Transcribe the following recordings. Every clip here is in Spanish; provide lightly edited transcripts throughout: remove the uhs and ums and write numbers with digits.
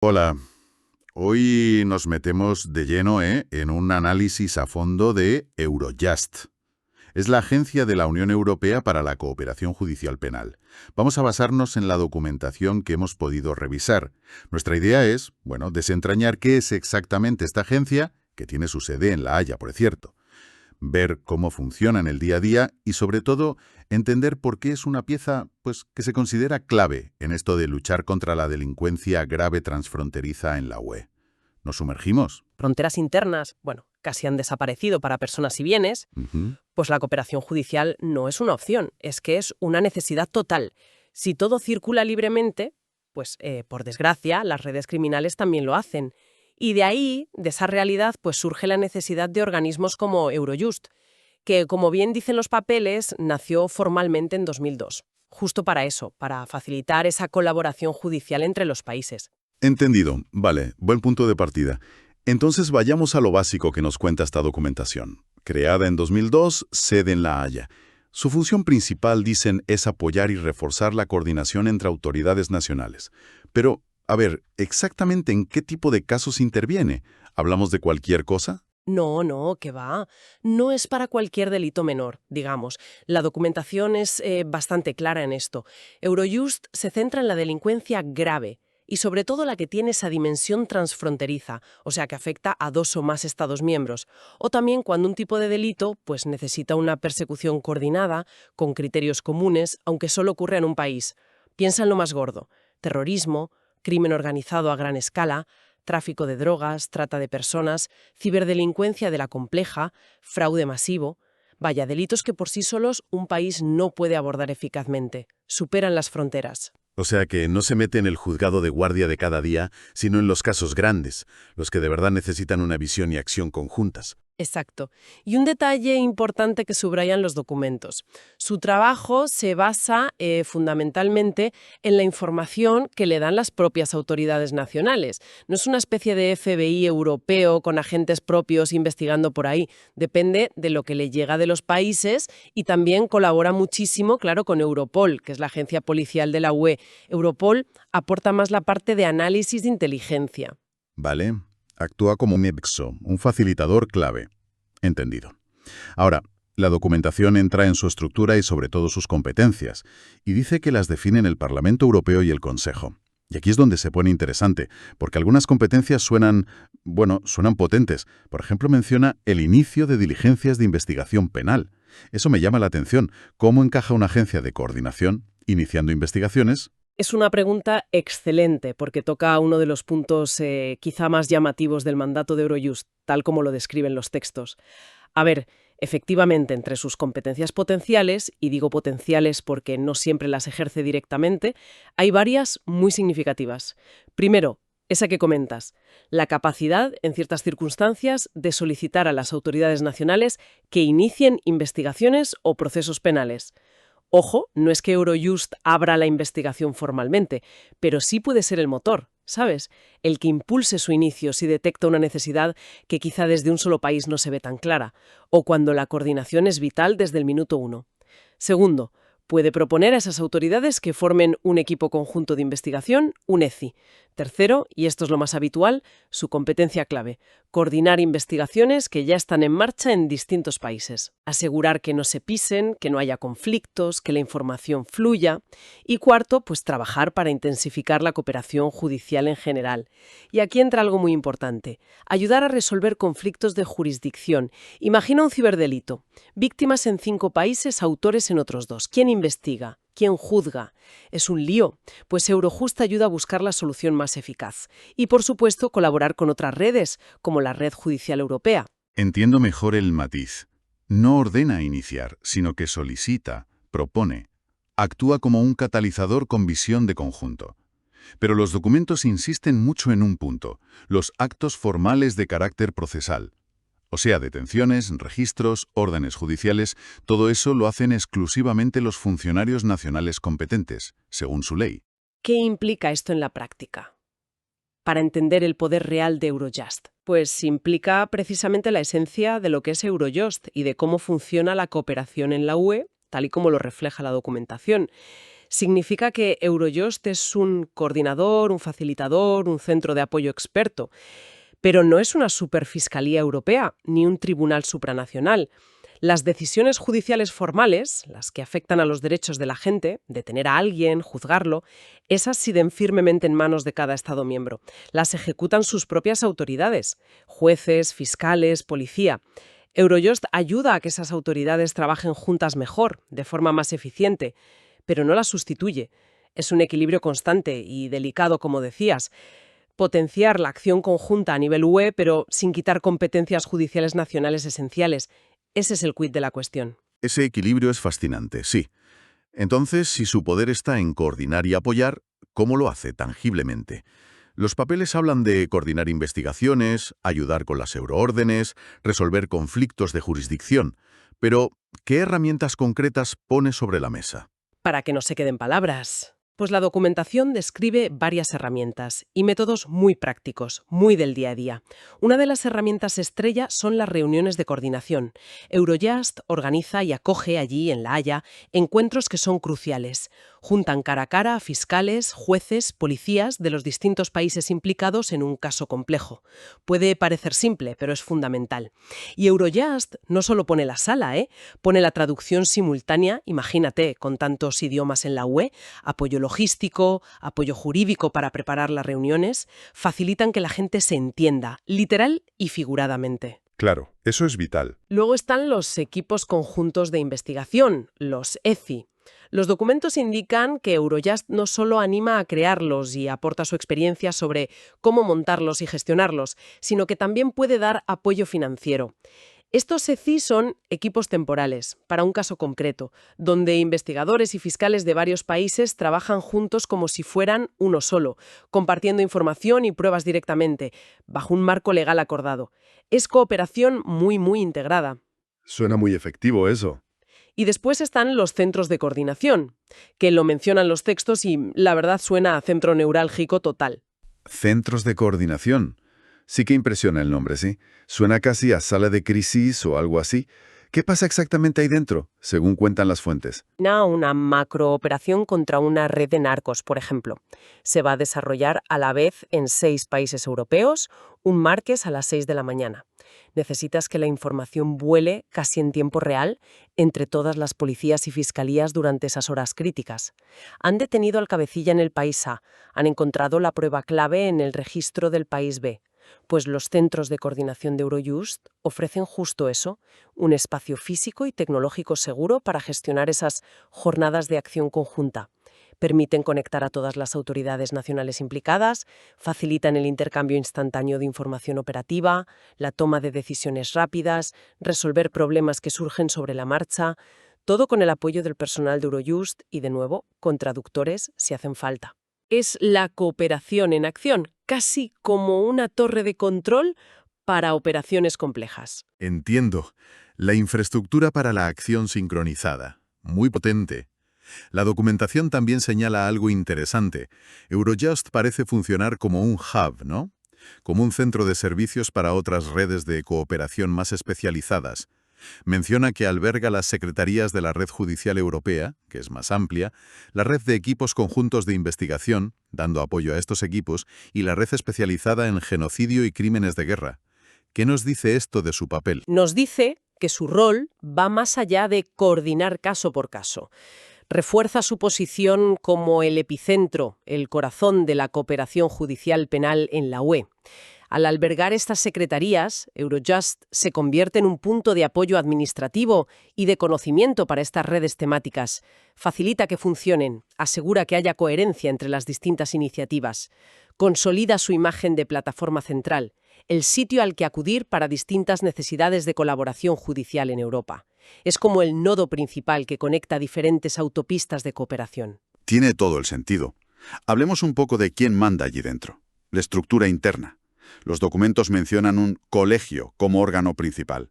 Hola, hoy nos metemos de lleno en un análisis a fondo de Eurojust. Es la agencia de la Unión Europea para la Cooperación Judicial Penal. Vamos a basarnos en la documentación que hemos podido revisar. Nuestra idea es, bueno, desentrañar qué es exactamente esta agencia, que tiene su sede en La Haya, por cierto. Ver cómo funciona en el día a día y, sobre todo, entender por qué es una pieza pues, que se considera clave en esto de luchar contra la delincuencia grave transfronteriza en la UE. ¿Nos sumergimos? Fronteras internas, bueno, casi han desaparecido para personas y bienes, Ujú. pues la cooperación judicial no es una opción, es que es una necesidad total. Si todo circula libremente, pues por desgracia, las redes criminales también lo hacen. Y de ahí, de esa realidad, pues surge la necesidad de organismos como Eurojust, que, como bien dicen los papeles, nació formalmente en 2002. Justo para eso, para facilitar esa colaboración judicial entre los países. Entendido. Vale, buen punto de partida. Entonces vayamos a lo básico que nos cuenta esta documentación. Creada en 2002, sede en La Haya. Su función principal, dicen, es apoyar y reforzar la coordinación entre autoridades nacionales. Pero, a ver, ¿exactamente en qué tipo de casos interviene? ¿Hablamos de cualquier cosa? No, que va. No es para cualquier delito menor, digamos. La documentación es bastante clara en esto. Eurojust se centra en la delincuencia grave y sobre todo la que tiene esa dimensión transfronteriza, o sea, que afecta a dos o más Estados miembros. O también cuando un tipo de delito pues, necesita una persecución coordinada, con criterios comunes, aunque solo ocurre en un país. Piensa en lo más gordo: terrorismo, crimen organizado a gran escala, tráfico de drogas, trata de personas, ciberdelincuencia de la compleja, fraude masivo. Vaya, delitos que por sí solos un país no puede abordar eficazmente. Superan las fronteras. O sea que no se mete en el juzgado de guardia de cada día, sino en los casos grandes, los que de verdad necesitan una visión y acción conjuntas. Exacto. Y un detalle importante que subrayan los documentos. Su trabajo se basa fundamentalmente en la información que le dan las propias autoridades nacionales. No es una especie de FBI europeo con agentes propios investigando por ahí. Depende de lo que le llega de los países y también colabora muchísimo, claro, con Europol, que es la agencia policial de la UE. Europol aporta más la parte de análisis de inteligencia. ¿Vale? Actúa como un nexo, un facilitador clave. Entendido. Ahora, la documentación entra en su estructura y sobre todo sus competencias, y dice que las definen el Parlamento Europeo y el Consejo. Y aquí es donde se pone interesante, porque algunas competencias suenan potentes. Por ejemplo, menciona el inicio de diligencias de investigación penal. Eso me llama la atención. ¿Cómo encaja una agencia de coordinación iniciando investigaciones? Es una pregunta excelente porque toca uno de los puntos quizá más llamativos del mandato de Eurojust, tal como lo describen los textos. A ver, efectivamente, entre sus competencias potenciales, y digo potenciales porque no siempre las ejerce directamente, hay varias muy significativas. Primero, esa que comentas, la capacidad, en ciertas circunstancias, de solicitar a las autoridades nacionales que inicien investigaciones o procesos penales. Ojo, no es que Eurojust abra la investigación formalmente, pero sí puede ser el motor, ¿sabes? El que impulse su inicio si detecta una necesidad que quizá desde un solo país no se ve tan clara, o cuando la coordinación es vital desde el minuto uno. Segundo, puede proponer a esas autoridades que formen un equipo conjunto de investigación, un ECI. Tercero, y esto es lo más habitual, su competencia clave: coordinar investigaciones que ya están en marcha en distintos países. Asegurar que no se pisen, que no haya conflictos, que la información fluya. Y cuarto, pues trabajar para intensificar la cooperación judicial en general. Y aquí entra algo muy importante: ayudar a resolver conflictos de jurisdicción. Imagina un ciberdelito. Víctimas en 5 países, autores en otros 2. ¿Quién investiga? ¿Quién juzga? Es un lío, pues Eurojust ayuda a buscar la solución más eficaz. Y, por supuesto, colaborar con otras redes, como la Red Judicial Europea. Entiendo mejor el matiz. No ordena iniciar, sino que solicita, propone. Actúa como un catalizador con visión de conjunto. Pero los documentos insisten mucho en un punto: los actos formales de carácter procesal. O sea, detenciones, registros, órdenes judiciales, todo eso lo hacen exclusivamente los funcionarios nacionales competentes, según su ley. ¿Qué implica esto en la práctica? Para entender el poder real de Eurojust, pues implica precisamente la esencia de lo que es Eurojust y de cómo funciona la cooperación en la UE, tal y como lo refleja la documentación. Significa que Eurojust es un coordinador, un facilitador, un centro de apoyo experto, pero no es una superfiscalía europea ni un tribunal supranacional. Las decisiones judiciales formales, las que afectan a los derechos de la gente, detener a alguien, juzgarlo, esas siguen firmemente en manos de cada Estado miembro. Las ejecutan sus propias autoridades, jueces, fiscales, policía. Eurojust ayuda a que esas autoridades trabajen juntas mejor, de forma más eficiente, pero no las sustituye. Es un equilibrio constante y delicado, como decías. Potenciar la acción conjunta a nivel UE, pero sin quitar competencias judiciales nacionales esenciales. Ese es el quid de la cuestión. Ese equilibrio es fascinante, sí. Entonces, si su poder está en coordinar y apoyar, ¿cómo lo hace tangiblemente? Los papeles hablan de coordinar investigaciones, ayudar con las euroórdenes, resolver conflictos de jurisdicción. Pero, ¿qué herramientas concretas pone sobre la mesa? Para que no se queden palabras. Pues la documentación describe varias herramientas y métodos muy prácticos, muy del día a día. Una de las herramientas estrella son las reuniones de coordinación. Eurojust organiza y acoge allí, en La Haya, encuentros que son cruciales. Juntan cara a cara a fiscales, jueces, policías de los distintos países implicados en un caso complejo. Puede parecer simple, pero es fundamental. Y Eurojust no solo pone la sala, pone la traducción simultánea, imagínate, con tantos idiomas en la UE, apoyo logístico, apoyo jurídico para preparar las reuniones, facilitan que la gente se entienda, literal y figuradamente. Claro, eso es vital. Luego están los equipos conjuntos de investigación, los ECI. Los documentos indican que Eurojust no solo anima a crearlos y aporta su experiencia sobre cómo montarlos y gestionarlos, sino que también puede dar apoyo financiero. Estos ECI son equipos temporales, para un caso concreto, donde investigadores y fiscales de varios países trabajan juntos como si fueran uno solo, compartiendo información y pruebas directamente, bajo un marco legal acordado. Es cooperación muy integrada. Suena muy efectivo eso. Y después están los centros de coordinación, que lo mencionan los textos y la verdad suena a centro neurálgico total. Centros de coordinación. Sí que impresiona el nombre, ¿sí? Suena casi a sala de crisis o algo así. ¿Qué pasa exactamente ahí dentro, según cuentan las fuentes? Una macrooperación contra una red de narcos, por ejemplo. Se va a desarrollar a la vez en 6 países europeos, un martes a las 6 de la mañana. Necesitas que la información vuele casi en tiempo real entre todas las policías y fiscalías durante esas horas críticas. Han detenido al cabecilla en el país A, han encontrado la prueba clave en el registro del país B. Pues los centros de coordinación de Eurojust ofrecen justo eso, un espacio físico y tecnológico seguro para gestionar esas jornadas de acción conjunta. Permiten conectar a todas las autoridades nacionales implicadas, facilitan el intercambio instantáneo de información operativa, la toma de decisiones rápidas, resolver problemas que surgen sobre la marcha, todo con el apoyo del personal de Eurojust y, de nuevo, con traductores si hacen falta. Es la cooperación en acción, casi como una torre de control para operaciones complejas. Entiendo. La infraestructura para la acción sincronizada. Muy potente. La documentación también señala algo interesante. Eurojust parece funcionar como un hub, ¿no? Como un centro de servicios para otras redes de cooperación más especializadas. Menciona que alberga las secretarías de la Red Judicial Europea, que es más amplia, la red de equipos conjuntos de investigación, dando apoyo a estos equipos, y la red especializada en genocidio y crímenes de guerra. ¿Qué nos dice esto de su papel? Nos dice que su rol va más allá de coordinar caso por caso. Refuerza su posición como el epicentro, el corazón de la cooperación judicial penal en la UE. Al albergar estas secretarías, Eurojust se convierte en un punto de apoyo administrativo y de conocimiento para estas redes temáticas. Facilita que funcionen, asegura que haya coherencia entre las distintas iniciativas. Consolida su imagen de plataforma central, el sitio al que acudir para distintas necesidades de colaboración judicial en Europa. Es como el nodo principal que conecta diferentes autopistas de cooperación. Tiene todo el sentido. Hablemos un poco de quién manda allí dentro. La estructura interna. Los documentos mencionan un colegio como órgano principal.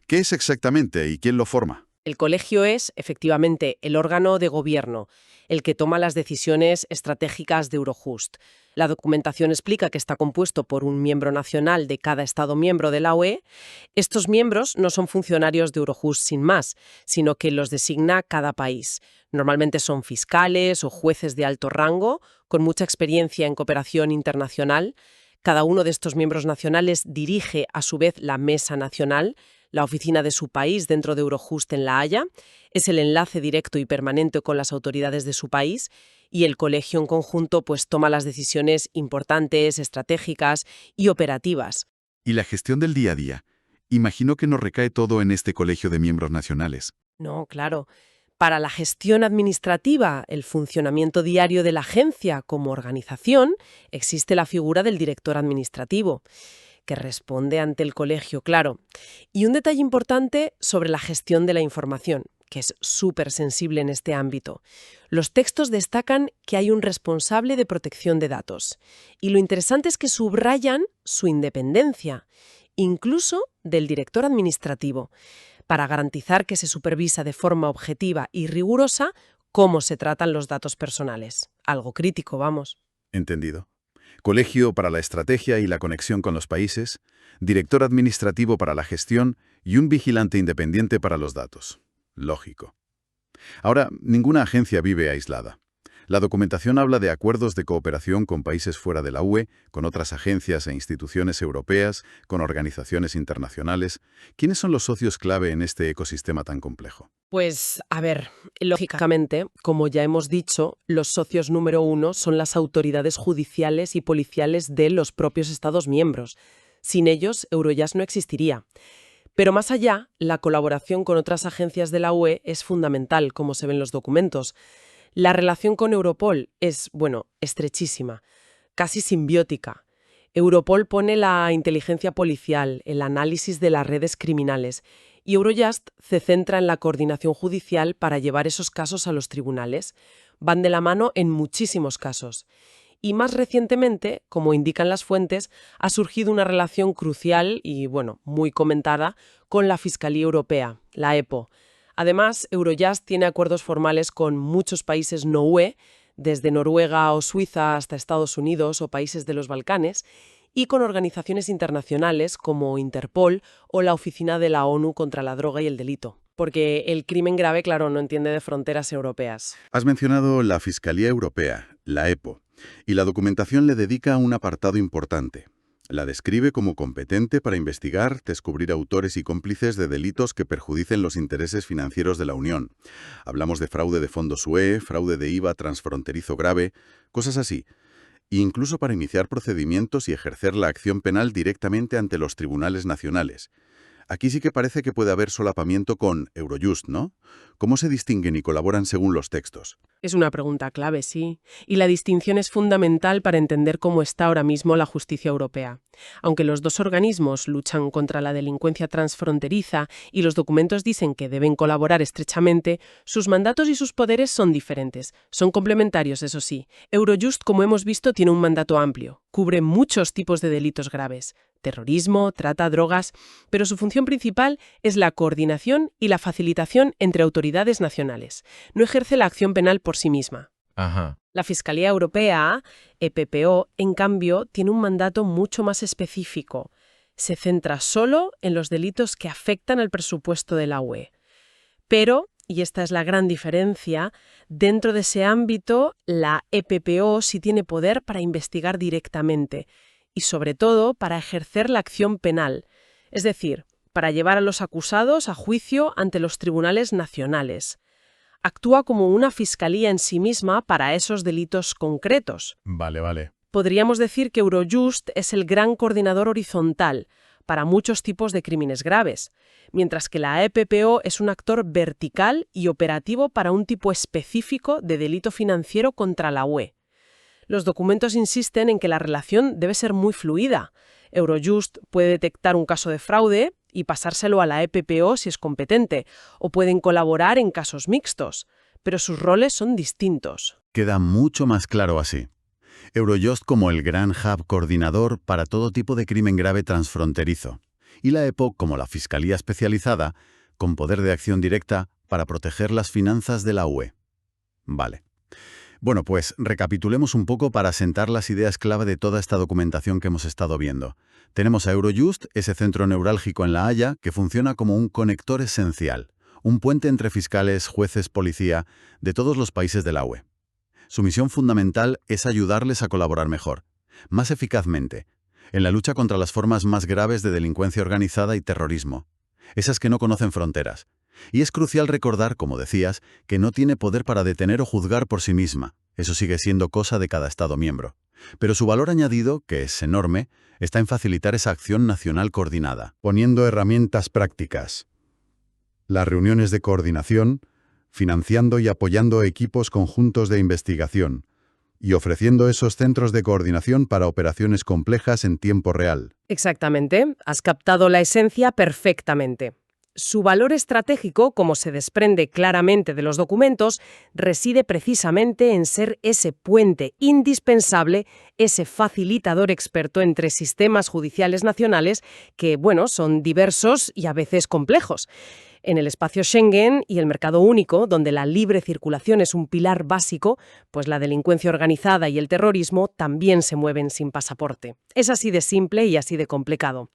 ¿Qué es exactamente y quién lo forma? El colegio es, efectivamente, el órgano de gobierno, el que toma las decisiones estratégicas de Eurojust. La documentación explica que está compuesto por un miembro nacional de cada Estado miembro de la UE. Estos miembros no son funcionarios de Eurojust sin más, sino que los designa cada país. Normalmente son fiscales o jueces de alto rango, con mucha experiencia en cooperación internacional. Cada uno de estos miembros nacionales dirige, a su vez, la Mesa Nacional, la oficina de su país dentro de Eurojust en La Haya, es el enlace directo y permanente con las autoridades de su país, y el colegio en conjunto pues toma las decisiones importantes, estratégicas y operativas. ¿Y la gestión del día a día? Imagino que no recae todo en este colegio de miembros nacionales. No, claro. Para la gestión administrativa, el funcionamiento diario de la agencia como organización, existe la figura del director administrativo, que responde ante el colegio, claro. Y un detalle importante sobre la gestión de la información, que es súper sensible en este ámbito. Los textos destacan que hay un responsable de protección de datos. Y lo interesante es que subrayan su independencia, incluso del director administrativo, para garantizar que se supervisa de forma objetiva y rigurosa cómo se tratan los datos personales. Algo crítico, vamos. Entendido. Colegio para la estrategia y la conexión con los países, director administrativo para la gestión y un vigilante independiente para los datos. Lógico. Ahora, ninguna agencia vive aislada. La documentación habla de acuerdos de cooperación con países fuera de la UE, con otras agencias e instituciones europeas, con organizaciones internacionales. ¿Quiénes son los socios clave en este ecosistema tan complejo? Pues, a ver, lógicamente, como ya hemos dicho, los socios número uno son las autoridades judiciales y policiales de los propios Estados miembros. Sin ellos, Eurojust no existiría. Pero más allá, la colaboración con otras agencias de la UE es fundamental, como se ven en los documentos. La relación con Europol es, estrechísima, casi simbiótica. Europol pone la inteligencia policial, el análisis de las redes criminales, y Eurojust se centra en la coordinación judicial para llevar esos casos a los tribunales. Van de la mano en muchísimos casos. Y más recientemente, como indican las fuentes, ha surgido una relación crucial y, muy comentada con la Fiscalía Europea, la EPO. Además, Eurojust tiene acuerdos formales con muchos países no UE, desde Noruega o Suiza hasta Estados Unidos o países de los Balcanes, y con organizaciones internacionales como Interpol o la Oficina de la ONU contra la Droga y el Delito. Porque el crimen grave, claro, no entiende de fronteras europeas. Has mencionado la Fiscalía Europea, la EPO, y la documentación le dedica un apartado importante. La describe como competente para investigar, descubrir autores y cómplices de delitos que perjudicen los intereses financieros de la Unión. Hablamos de fraude de fondos UE, fraude de IVA transfronterizo grave, cosas así. E incluso para iniciar procedimientos y ejercer la acción penal directamente ante los tribunales nacionales. Aquí sí que parece que puede haber solapamiento con Eurojust, ¿no? ¿Cómo se distinguen y colaboran según los textos? Es una pregunta clave, sí. Y la distinción es fundamental para entender cómo está ahora mismo la justicia europea. Aunque los dos organismos luchan contra la delincuencia transfronteriza y los documentos dicen que deben colaborar estrechamente, sus mandatos y sus poderes son diferentes. Son complementarios, eso sí. Eurojust, como hemos visto, tiene un mandato amplio. Cubre muchos tipos de delitos graves. Terrorismo, trata, drogas, pero su función principal es la coordinación y la facilitación entre autoridades nacionales. No ejerce la acción penal por sí misma. Ajá. La Fiscalía Europea, EPPO, en cambio, tiene un mandato mucho más específico. Se centra solo en los delitos que afectan al presupuesto de la UE. Pero, y esta es la gran diferencia, dentro de ese ámbito, la EPPO sí tiene poder para investigar directamente y, sobre todo, para ejercer la acción penal, es decir, para llevar a los acusados a juicio ante los tribunales nacionales. Actúa como una fiscalía en sí misma para esos delitos concretos. Vale. Podríamos decir que Eurojust es el gran coordinador horizontal para muchos tipos de crímenes graves, mientras que la EPPO es un actor vertical y operativo para un tipo específico de delito financiero contra la UE. Los documentos insisten en que la relación debe ser muy fluida. Eurojust puede detectar un caso de fraude y pasárselo a la EPPO si es competente, o pueden colaborar en casos mixtos, pero sus roles son distintos. Queda mucho más claro así. Eurojust como el gran hub coordinador para todo tipo de crimen grave transfronterizo, y la EPO como la Fiscalía especializada con poder de acción directa para proteger las finanzas de la UE. Vale. Bueno, pues recapitulemos un poco para asentar las ideas clave de toda esta documentación que hemos estado viendo. Tenemos a Eurojust, ese centro neurálgico en La Haya, que funciona como un conector esencial, un puente entre fiscales, jueces, policía, de todos los países de la UE. Su misión fundamental es ayudarles a colaborar mejor, más eficazmente, en la lucha contra las formas más graves de delincuencia organizada y terrorismo, esas que no conocen fronteras. Y es crucial recordar, como decías, que no tiene poder para detener o juzgar por sí misma. Eso sigue siendo cosa de cada Estado miembro. Pero su valor añadido, que es enorme, está en facilitar esa acción nacional coordinada, poniendo herramientas prácticas. Las reuniones de coordinación, financiando y apoyando equipos conjuntos de investigación, y ofreciendo esos centros de coordinación para operaciones complejas en tiempo real. Exactamente, has captado la esencia perfectamente. Su valor estratégico, como se desprende claramente de los documentos, reside precisamente en ser ese puente indispensable, ese facilitador experto entre sistemas judiciales nacionales que, bueno, son diversos y a veces complejos. En el espacio Schengen y el mercado único, donde la libre circulación es un pilar básico, pues la delincuencia organizada y el terrorismo también se mueven sin pasaporte. Es así de simple y así de complicado.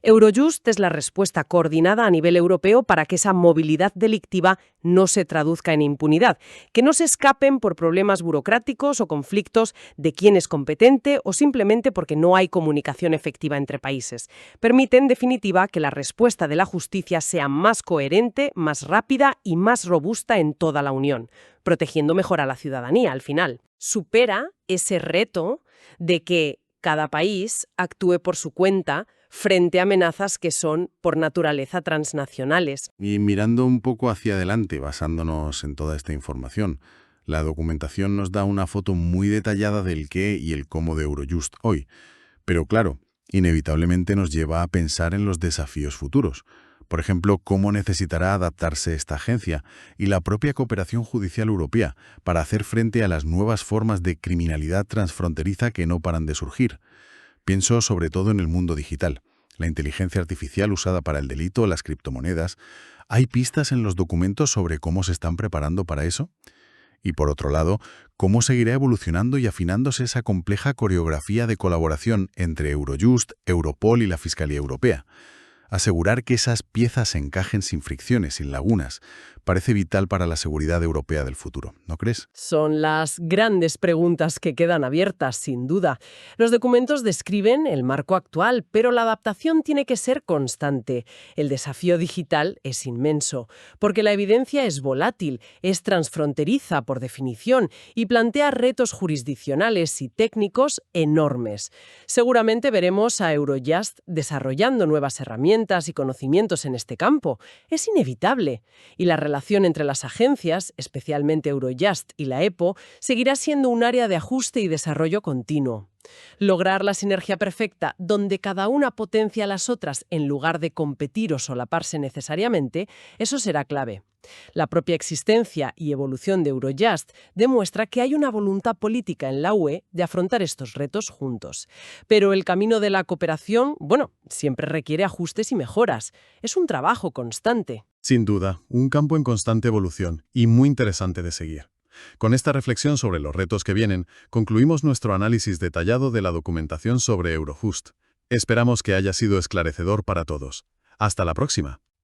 Eurojust es la respuesta coordinada a nivel europeo para que esa movilidad delictiva no se traduzca en impunidad, que no se escapen por problemas burocráticos o conflictos de quién es competente o simplemente porque no hay comunicación efectiva entre países. Permite, en definitiva, que la respuesta de la justicia sea más coherente, más rápida y más robusta en toda la Unión, protegiendo mejor a la ciudadanía al final. Supera ese reto de que cada país actúe por su cuenta frente a amenazas que son, por naturaleza, transnacionales. Y mirando un poco hacia adelante, basándonos en toda esta información, la documentación nos da una foto muy detallada del qué y el cómo de Eurojust hoy. Pero claro, inevitablemente nos lleva a pensar en los desafíos futuros. Por ejemplo, cómo necesitará adaptarse esta agencia y la propia cooperación judicial europea para hacer frente a las nuevas formas de criminalidad transfronteriza que no paran de surgir. Pienso sobre todo en el mundo digital, la inteligencia artificial usada para el delito, las criptomonedas. ¿Hay pistas en los documentos sobre cómo se están preparando para eso? Y por otro lado, ¿cómo seguirá evolucionando y afinándose esa compleja coreografía de colaboración entre Eurojust, Europol y la Fiscalía Europea? Asegurar que esas piezas encajen sin fricciones, sin lagunas, parece vital para la seguridad europea del futuro, ¿no crees? Son las grandes preguntas que quedan abiertas, sin duda. Los documentos describen el marco actual, pero la adaptación tiene que ser constante. El desafío digital es inmenso, porque la evidencia es volátil, es transfronteriza por definición y plantea retos jurisdiccionales y técnicos enormes. Seguramente veremos a Eurojust desarrollando nuevas herramientas y conocimientos en este campo. Es inevitable. Y la relación entre las agencias, especialmente Eurojust y la EPO, seguirá siendo un área de ajuste y desarrollo continuo. Lograr la sinergia perfecta, donde cada una potencia a las otras en lugar de competir o solaparse necesariamente, eso será clave. La propia existencia y evolución de Eurojust demuestra que hay una voluntad política en la UE de afrontar estos retos juntos. Pero el camino de la cooperación, siempre requiere ajustes y mejoras. Es un trabajo constante. Sin duda, un campo en constante evolución y muy interesante de seguir. Con esta reflexión sobre los retos que vienen, concluimos nuestro análisis detallado de la documentación sobre Eurojust. Esperamos que haya sido esclarecedor para todos. Hasta la próxima.